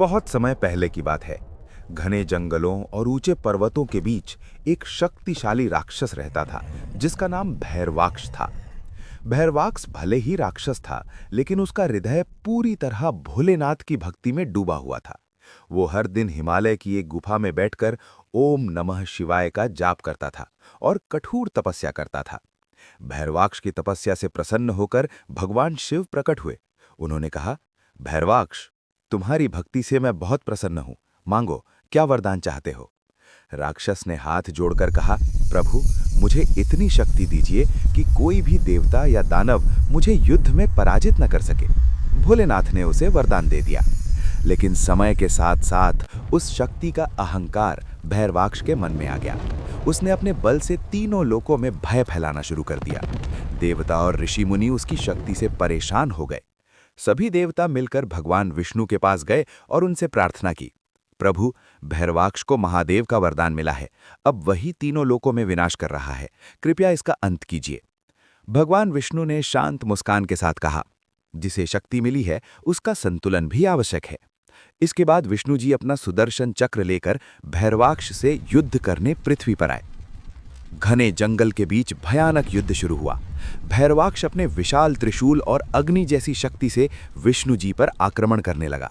बहुत समय पहले की बात है। घने जंगलों और ऊंचे पर्वतों के बीच एक शक्तिशाली राक्षस रहता था जिसका नाम भैरवाक्ष था। भैरवाक्ष भले ही राक्षस था, लेकिन उसका हृदय पूरी तरह भोलेनाथ की भक्ति में डूबा हुआ था। वो हर दिन हिमालय की एक गुफा में बैठकर ओम नमः शिवाय का जाप करता था और कठोर तपस्या करता था। भैरवाक्ष की तपस्या से प्रसन्न होकर भगवान शिव प्रकट हुए। उन्होंने कहा, भैरवाक्ष, तुम्हारी भक्ति से मैं बहुत प्रसन्न हूं। मांगो, क्या वरदान चाहते हो? राक्षस ने हाथ जोड़कर कहा, प्रभु, मुझे इतनी शक्ति दीजिए कि कोई भी देवता या दानव मुझे युद्ध में पराजित न कर सके। भोलेनाथ ने उसे वरदान दे दिया, लेकिन समय के साथ साथ उस शक्ति का अहंकार भैरवाक्ष के मन में आ गया। उसने अपने बल से तीनों लोकों में भय फैलाना शुरू कर दिया। देवता और ऋषि मुनि उसकी शक्ति से परेशान हो गए। सभी देवता मिलकर भगवान विष्णु के पास गए और उनसे प्रार्थना की, प्रभु, भैरवाक्ष को महादेव का वरदान मिला है। अब वही तीनों लोकों में विनाश कर रहा है। कृपया इसका अंत कीजिए। भगवान विष्णु ने शांत मुस्कान के साथ कहा, जिसे शक्ति मिली है उसका संतुलन भी आवश्यक है। इसके बाद विष्णु जी अपना सुदर्शन चक्र लेकर भैरवाक्ष से युद्ध करने पृथ्वी पर आए। घने जंगल के बीच भयानक युद्ध शुरू हुआ। भैरवाक्ष अपने विशाल त्रिशूल और अग्नि जैसी शक्ति से विष्णु जी पर आक्रमण करने लगा।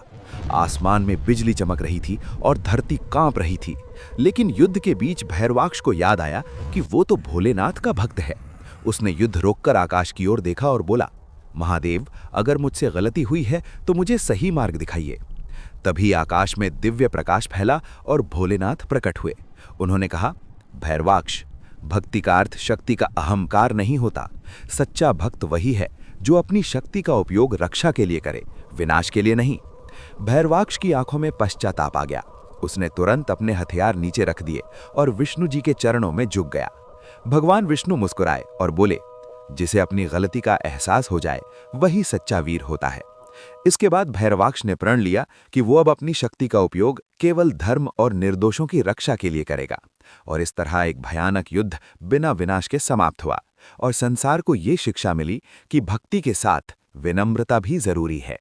आसमान में बिजली चमक रही थी और धरती कांप रही थी। लेकिन युद्ध के बीच भैरवाक्ष को याद आया कि वो तो भोलेनाथ का भक्त है। उसने युद्ध रोककर आकाश की ओर देखा और बोला, महादेव, अगर मुझसे गलती हुई है तो मुझे सही मार्ग दिखाइए। तभी आकाश में दिव्य प्रकाश फैला और भोलेनाथ प्रकट हुए। उन्होंने कहा, भैरवाक्ष, भक्ति का अर्थ शक्ति का अहंकार नहीं होता। सच्चा भक्त वही है जो अपनी शक्ति का उपयोग रक्षा के लिए करे, विनाश के लिए नहीं। भैरवाक्ष की आंखों में पश्चाताप आ गया। उसने तुरंत अपने हथियार नीचे रख दिए और विष्णु जी के चरणों में झुक गया। भगवान विष्णु मुस्कुराए और बोले, जिसे अपनी गलती का एहसास हो जाए वही सच्चा वीर होता है। इसके बाद भैरवाक्ष ने प्रण लिया कि वो अब अपनी शक्ति का उपयोग केवल धर्म और निर्दोषों की रक्षा के लिए करेगा। और इस तरह एक भयानक युद्ध बिना विनाश के समाप्त हुआ और संसार को ये शिक्षा मिली कि भक्ति के साथ विनम्रता भी जरूरी है।